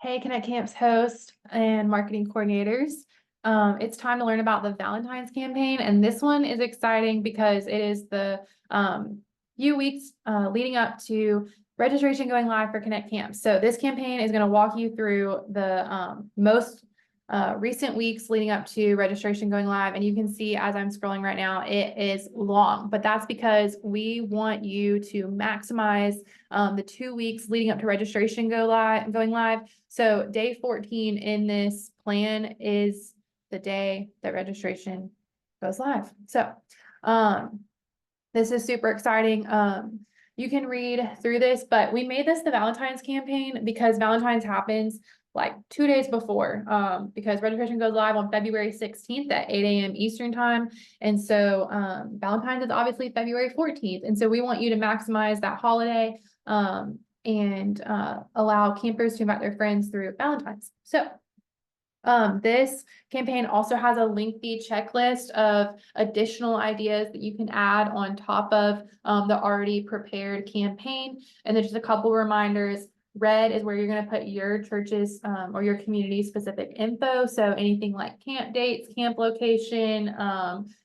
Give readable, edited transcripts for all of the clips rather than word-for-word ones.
Hey, Connect Camp's host and marketing coordinators. It's time to learn about the Valentine's campaign, and this one is exciting because it is the few weeks leading up to registration going live for Connect Camp. So this campaign is going to walk you through the most recent weeks leading up to registration going live. And you can see as I'm scrolling right now, it is long, but that's because we want you to maximize the 2 weeks leading up to registration going live. So day 14 in this plan is the day that registration goes live. So this is super exciting. You can read through this, but we made this the Valentine's campaign because Valentine's happens like 2 days before, because registration goes live on February 16th at 8 a.m. Eastern time. And so Valentine's is obviously February 14th. And so we want you to maximize that holiday and allow campers to invite their friends through Valentine's. So this campaign also has a lengthy checklist of additional ideas that you can add on top of the already prepared campaign. And then just a couple reminders. Red is where you're going to put your church's or your community specific info. So anything like camp dates, camp location,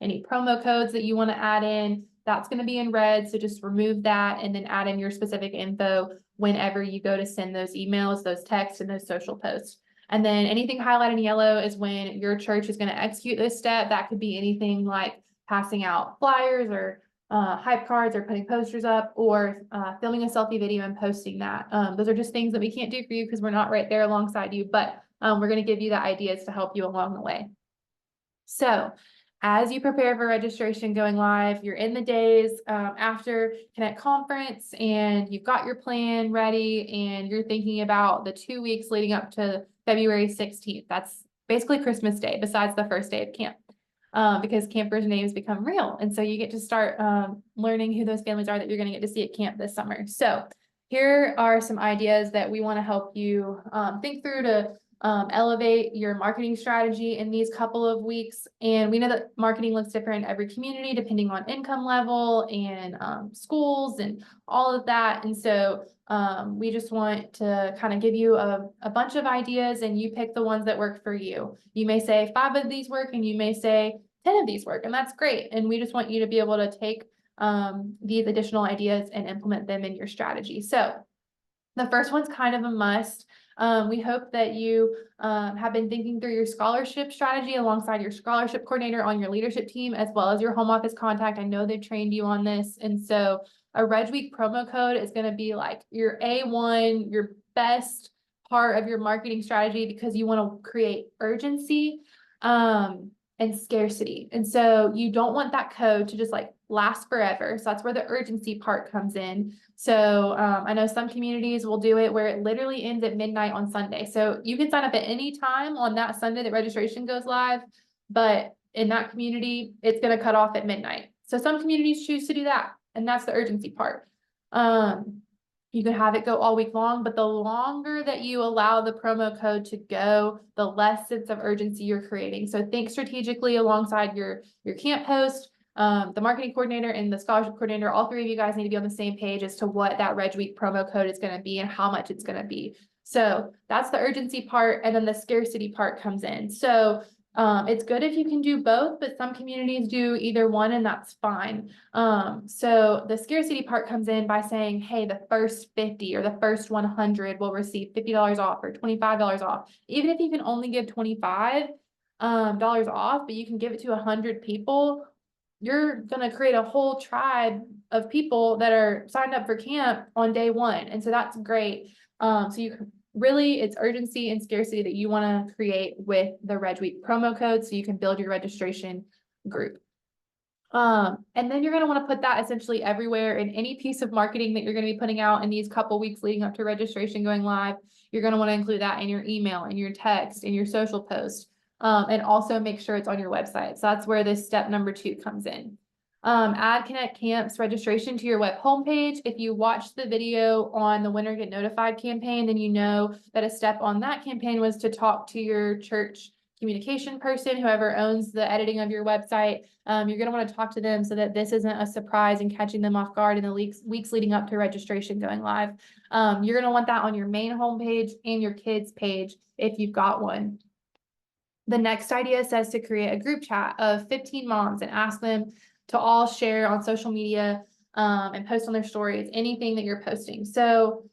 any promo codes that you want to add in, that's going to be in red. So just remove that and then add in your specific info whenever you go to send those emails, those texts, and those social posts. And then anything highlighted in yellow is when your church is going to execute this step. That could be anything like passing out flyers or hype cards or putting posters up or filming a selfie video and posting that. Those are just things that we can't do for you because we're not right there alongside you, but we're going to give you the ideas to help you along the way. So as you prepare for registration going live, you're in the days after Connect Conference and you've got your plan ready and you're thinking about the 2 weeks leading up to February 16th. That's basically Christmas Day besides the first day of camp. Because campers' names become real. And so you get to start learning who those families are that you're going to get to see at camp this summer. So here are some ideas that we want to help you think through to elevate your marketing strategy in these couple of weeks. And we know that marketing looks different in every community depending on income level and schools and all of that. And so we just want to kind of give you a bunch of ideas and you pick the ones that work for you. You may say 5 of these work and you may say 10 of these work, and that's great. And we just want you to be able to take these additional ideas and implement them in your strategy. So the first one's kind of a must. We hope that you have been thinking through your scholarship strategy alongside your scholarship coordinator on your leadership team, as well as your home office contact. I know they've trained you on this. And so a Reg Week promo code is going to be like your A1, your best part of your marketing strategy because you want to create urgency and scarcity. And so you don't want that code to just like last forever. So that's where the urgency part comes in. So I know some communities will do it where it literally ends at midnight on Sunday. So you can sign up at any time on that Sunday that registration goes live, but in that community, it's going to cut off at midnight. So some communities choose to do that, and that's the urgency part. You can have it go all week long, but the longer that you allow the promo code to go, the less sense of urgency you're creating. So think strategically alongside your camp host, the marketing coordinator and the scholarship coordinator. All 3 of you guys need to be on the same page as to what that Reg Week promo code is going to be and how much it's going to be. So that's the urgency part. And then the scarcity part comes in. So it's good if you can do both, but some communities do either one and that's fine. So the scarcity part comes in by saying, hey, the first 50 or the first 100 will receive $50 off or $25 off. Even if you can only give $25 off, but you can give it to 100 people, you're going to create a whole tribe of people that are signed up for camp on day 1. And so that's great. So you can really, it's urgency and scarcity that you want to create with the Reg Week promo code so you can build your registration group. And then you're going to want to put that essentially everywhere in any piece of marketing that you're going to be putting out in these couple weeks leading up to registration going live. You're going to want to include that in your email, in your text, in your social post, and also make sure it's on your website. So that's where this step number 2 comes in. Add Connect Camp's registration to your web homepage. If you watched the video on the Winner Get Notified campaign, then you know that a step on that campaign was to talk to your church communication person, whoever owns the editing of your website, you're gonna wanna talk to them so that this isn't a surprise and catching them off guard in the weeks leading up to registration going live. You're gonna want that on your main homepage and your kids' page if you've got one. The next idea says to create a group chat of 15 moms and ask them to all share on social media and post on their stories, anything that you're posting. So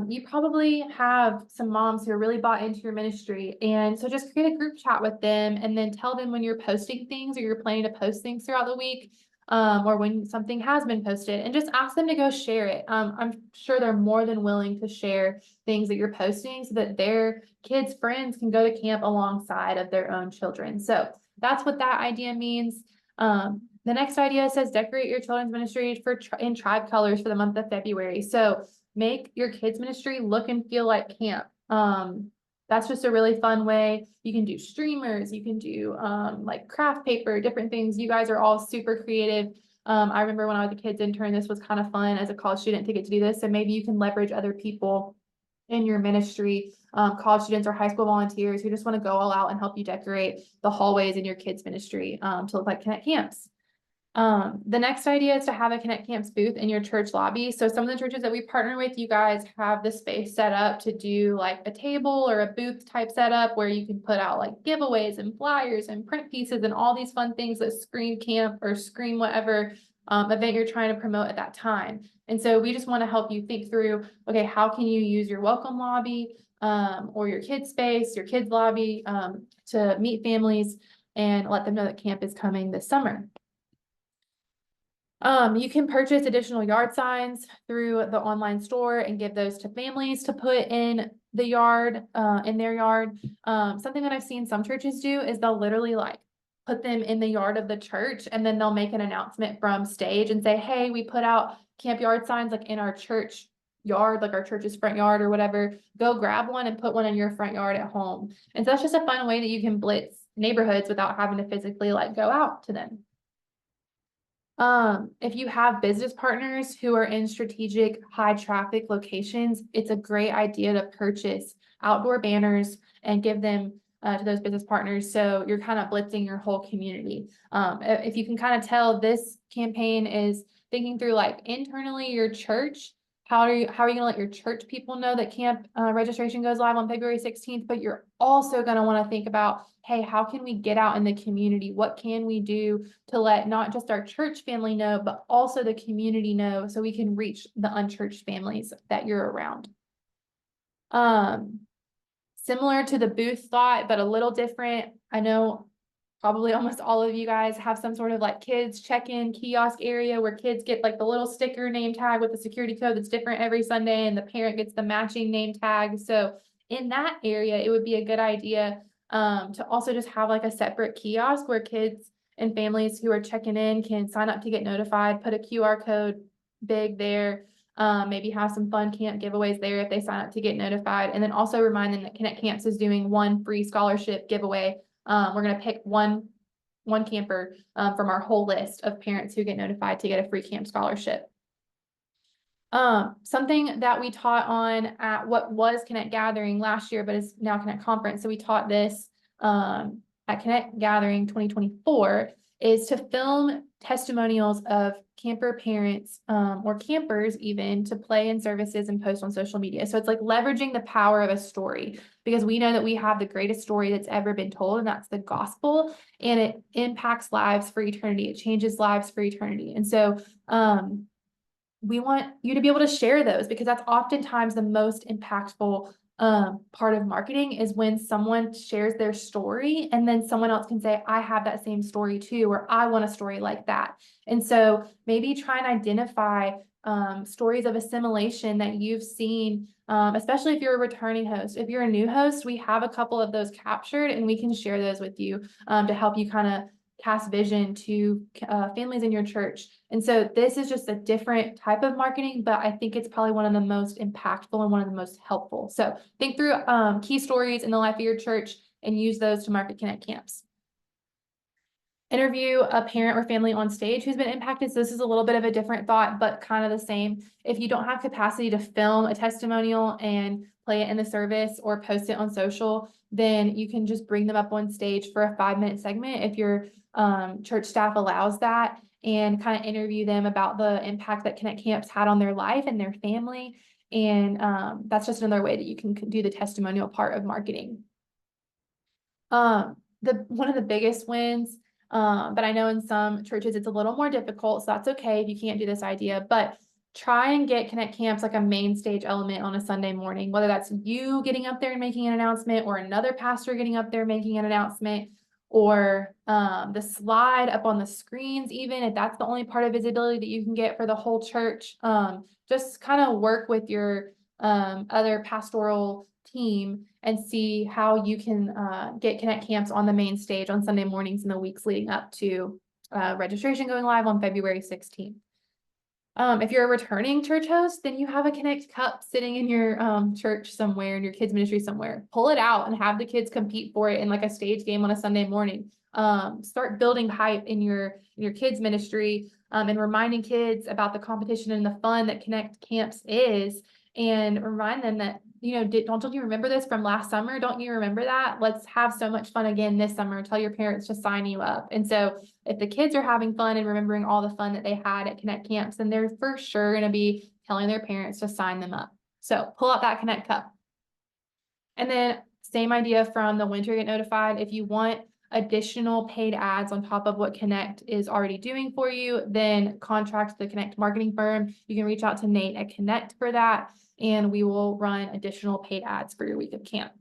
you probably have some moms who are really bought into your ministry. And so just create a group chat with them and then tell them when you're posting things or you're planning to post things throughout the week. Or when something has been posted, and just ask them to go share it. I'm sure they're more than willing to share things that you're posting so that their kids' friends can go to camp alongside of their own children. So that's what that idea means. The next idea says decorate your children's ministry in tribe colors for the month of February. So make your kids' ministry look and feel like camp. That's just a really fun way. You can do streamers, you can do like craft paper, different things. You guys are all super creative. I remember when I was a kids intern, this was kind of fun as a college student to get to do this. So maybe you can leverage other people in your ministry, college students or high school volunteers who just want to go all out and help you decorate the hallways in your kids' ministry to look like Connect Camps. The next idea is to have a Connect Camps booth in your church lobby. So some of the churches that we partner with, you guys have the space set up to do like a table or a booth type setup where you can put out like giveaways and flyers and print pieces and all these fun things that scream camp or scream whatever event you're trying to promote at that time. And so we just want to help you think through, okay, how can you use your welcome lobby or your kids space, your kids lobby to meet families and let them know that camp is coming this summer. You can purchase additional yard signs through the online store and give those to families to put in the yard, in their yard. Something that I've seen some churches do is they'll literally like put them in the yard of the church and then they'll make an announcement from stage and say, hey, we put out camp yard signs like in our church yard, like our church's front yard or whatever. Go grab one and put one in your front yard at home. And so that's just a fun way that you can blitz neighborhoods without having to physically like go out to them. If you have business partners who are in strategic high traffic locations, it's a great idea to purchase outdoor banners and give them to those business partners. So you're kind of blitzing your whole community. If you can kind of tell, this campaign is thinking through like internally your church. How are you going to let your church people know that camp registration goes live on February 16th? But you're also going to want to think about, hey, how can we get out in the community? What can we do to let not just our church family know, but also the community know so we can reach the unchurched families that you're around? Similar to the booth thought, but a little different. I know probably almost all of you guys have some sort of like kids check-in kiosk area where kids get like the little sticker name tag with the security code that's different every Sunday and the parent gets the matching name tag. So in that area, it would be a good idea to also just have like a separate kiosk where kids and families who are checking in can sign up to get notified, put a QR code big there, maybe have some fun camp giveaways there if they sign up to get notified, and then also remind them that Connect Camps is doing one free scholarship giveaway. We're going to pick one camper from our whole list of parents who get notified to get a free camp scholarship. Something that we taught on at what was Connect Gathering last year, but is now Connect Conference. So we taught this at Connect Gathering 2024 is to film testimonials of camper parents or campers even to play in services and post on social media. So it's like leveraging the power of a story, because we know that we have the greatest story that's ever been told, and that's the gospel, and it impacts lives for eternity. It changes lives for eternity. And so we want you to be able to share those, because that's oftentimes the most impactful part of marketing, is when someone shares their story and then someone else can say, I have that same story too, or I want a story like that. And so maybe try and identify stories of assimilation that you've seen, especially if you're a returning host. If you're a new host, we have a couple of those captured and we can share those with you to help you kind of cast vision to families in your church. And so this is just a different type of marketing, but I think it's probably one of the most impactful and one of the most helpful. So think through key stories in the life of your church and use those to market Connect Camps. interview a parent or family on stage who's been impacted. So this is a little bit of a different thought, but kind of the same. If you don't have capacity to film a testimonial and play it in the service or post it on social, then you can just bring them up on stage for a 5-minute segment if your church staff allows that, and kind of interview them about the impact that Connect Camps had on their life and their family. And that's just another way that you can do the testimonial part of marketing. One of the biggest wins, but I know in some churches it's a little more difficult, so that's okay if you can't do this idea, but try and get Connect Camps like a main stage element on a Sunday morning, whether that's you getting up there and making an announcement, or another pastor getting up there making an announcement, or the slide up on the screens, even if that's the only part of visibility that you can get for the whole church. Just kind of work with your other pastoral team and see how you can get Connect Camps on the main stage on Sunday mornings in the weeks leading up to registration going live on February 16th. If you're a returning church host, then you have a Connect Cup sitting in your church somewhere, in your kids' ministry somewhere. Pull it out and have the kids compete for it in like a stage game on a Sunday morning. Start building hype in your kids' ministry, and reminding kids about the competition and the fun that Connect Camps is, and remind them that, don't you remember this from last summer? Don't you remember that? Let's have so much fun again this summer. Tell your parents to sign you up. And so if the kids are having fun and remembering all the fun that they had at Connect Camps, then they're for sure going to be telling their parents to sign them up. So pull out that Connect Cup. And then same idea from the Winter Get Notified. If you want additional paid ads on top of what Connect is already doing for you, then contract the Connect marketing firm. You can reach out to Nate at Connect for that, and we will run additional paid ads for your week of camp.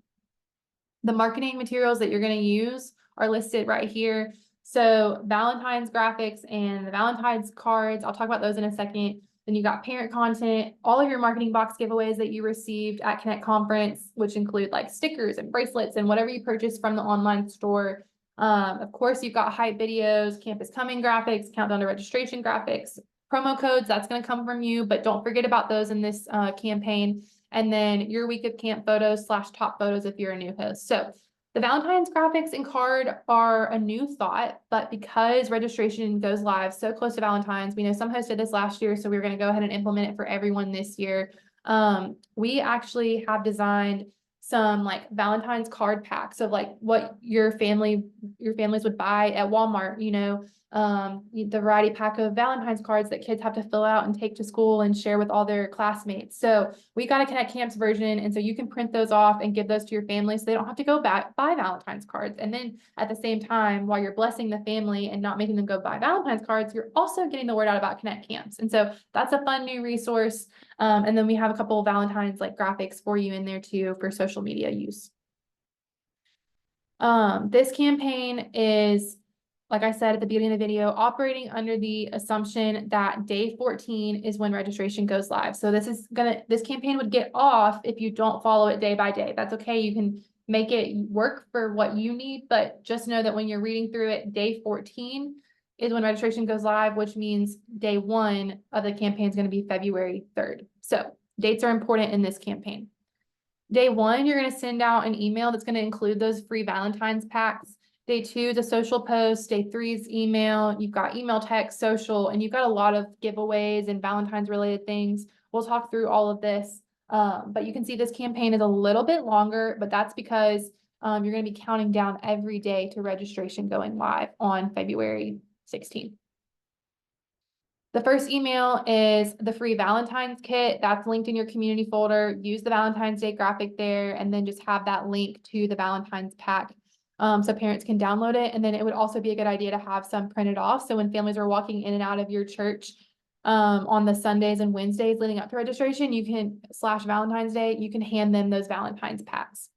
The marketing materials that you're going to use are listed right here. So Valentine's graphics and the Valentine's cards, I'll talk about those in a second. Then you got parent content, all of your marketing box giveaways that you received at Connect Conference, which include like stickers and bracelets and whatever you purchased from the online store. Of course, you've got hype videos, campus coming graphics, countdown to registration graphics, promo codes, that's going to come from you, but don't forget about those in this campaign. And then your week of camp photos / top photos if you're a new host. So the Valentine's graphics and card are a new thought, but because registration goes live so close to Valentine's, we know some hosts did this last year, so we're going to go ahead and implement it for everyone this year. We actually have designed some like Valentine's card packs of like what your families would buy at Walmart, the variety pack of Valentine's cards that kids have to fill out and take to school and share with all their classmates. So we got a Connect Camps version, and so you can print those off and give those to your family so they don't have to go back buy Valentine's cards. And then at the same time, while you're blessing the family and not making them go buy Valentine's cards, you're also getting the word out about Connect Camps. And so that's a fun new resource. And then we have a couple of Valentine's like graphics for you in there too for social media use. This campaign is, like I said at the beginning of the video, operating under the assumption that day 14 is when registration goes live. So this campaign would get off if you don't follow it day by day. That's okay. You can make it work for what you need, but just know that when you're reading through it, day 14 is when registration goes live, which means day 1 of the campaign is going to be February 3rd. So dates are important in this campaign. Day 1, you're going to send out an email that's going to include those free Valentine's packs. Day 2 is a social post. Day 3 is email. You've got email, text, social, and you've got a lot of giveaways and Valentine's related things. We'll talk through all of this. But you can see this campaign is a little bit longer, but that's because you're going to be counting down every day to registration going live on February 16th. The first email is the free Valentine's kit. That's linked in your community folder. Use the Valentine's Day graphic there, and then just have that link to the Valentine's pack so parents can download it. And then it would also be a good idea to have some printed off. So when families are walking in and out of your church on the Sundays and Wednesdays leading up to registration, you can / Valentine's Day, you can hand them those Valentine's packs.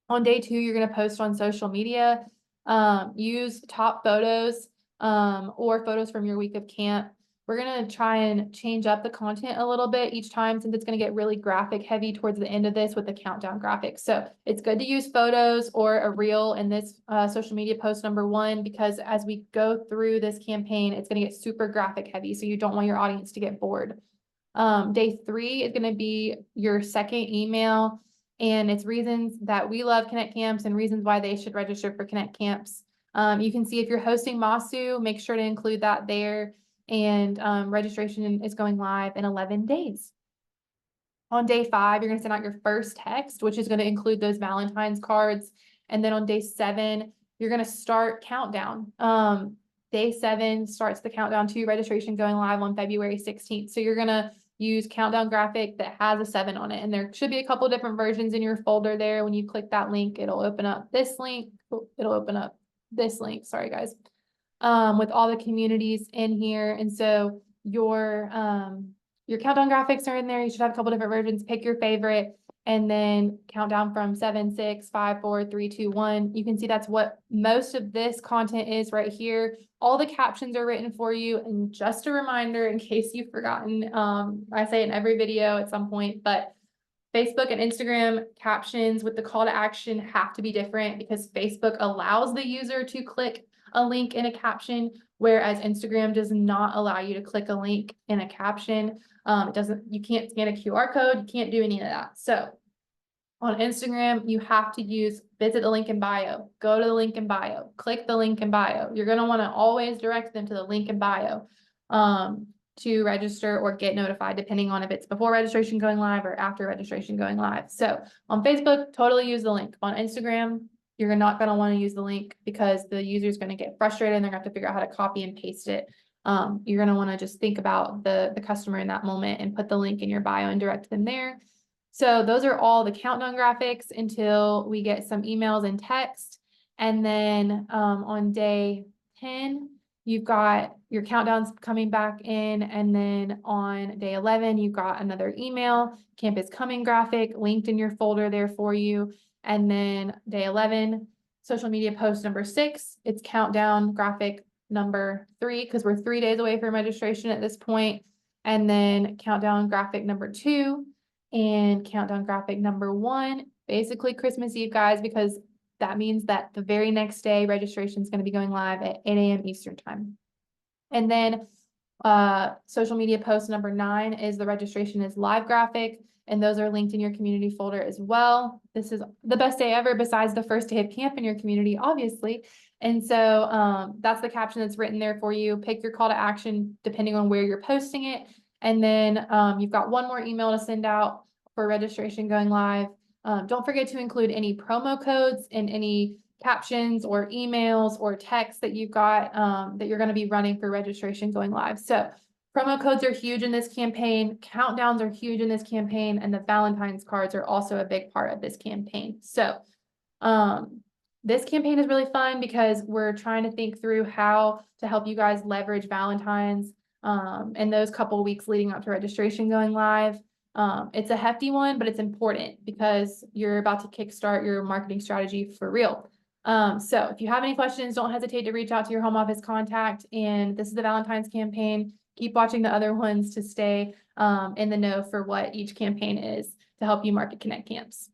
On day 2, you're going to post on social media. Use top photos or photos from your week of camp. We're going to try and change up the content a little bit each time, since it's going to get really graphic heavy towards the end of this with the countdown graphics. So it's good to use photos or a reel in this social media post number 1, because as we go through this campaign, it's going to get super graphic heavy. So you don't want your audience to get bored. Day 3 is going to be your second email, and it's reasons that we love Connect Camps and reasons why they should register for Connect Camps. You can see if you're hosting Masu, make sure to include that there. And registration is going live in 11 days. On day 5, you're going to send out your first text, which is going to include those Valentine's cards. And then on day 7, you're going to start countdown. Day 7 starts the countdown to registration going live on February 16th. So you're going to use countdown graphic that has a 7 on it. And there should be a couple different versions in your folder there. When you click that link, it'll open up this link. It'll open up this link. Sorry, guys. With all the communities in here. And so your countdown graphics are in there. You should have a couple different versions. Pick your favorite and then count down from 7, 6, 5, 4, 3, 2, 1. You can see that's what most of this content is right here. All the captions are written for you. And just a reminder, in case you've forgotten, I say it in every video at some point, but Facebook and Instagram captions with the call to action have to be different because Facebook allows the user to click a link in a caption, whereas Instagram does not allow you to click a link in a caption. You can't scan a QR code, you can't do any of that. So on Instagram, you have to visit the link in bio, go to the link in bio, click the link in bio. You're going to want to always direct them to the link in bio to register or get notified, depending on if it's before registration going live or after registration going live. So on Facebook, totally use the link. On Instagram, you're not going to want to use the link because the user is going to get frustrated and they're going to have to figure out how to copy and paste it. You're going to want to just think about the customer in that moment and put the link in your bio and direct them there. So those are all the countdown graphics until we get some emails and text. And then on day 10, you've got your countdowns coming back in. And then on day 11, you've got another email, campus coming graphic linked in your folder there for you. And then day 11, social media post number 6, it's countdown graphic number 3, because we're 3 days away from registration at this point. And then countdown graphic number 2 and countdown graphic number 1, basically Christmas Eve, guys, because that means that the very next day registration is going to be going live at 8 a.m. Eastern time. And then social media post number 9 is the registration is live graphic, and those are linked in your community folder as well. This is the best day ever besides the first day of camp in your community, obviously. And so that's the caption that's written there for you. Pick your call to action depending on where you're posting it. And then you've got one more email to send out for registration going live. Don't forget to include any promo codes and any captions or emails or texts that you've got that you're going to be running for registration going live. So promo codes are huge in this campaign. Countdowns are huge in this campaign. And the Valentine's cards are also a big part of this campaign. So this campaign is really fun because we're trying to think through how to help you guys leverage Valentine's in those couple of weeks leading up to registration going live. It's a hefty one, but it's important because you're about to kickstart your marketing strategy for real. So if you have any questions, don't hesitate to reach out to your home office contact. And this is the Valentine's campaign. Keep watching the other ones to stay in the know for what each campaign is to help you market Connect camps.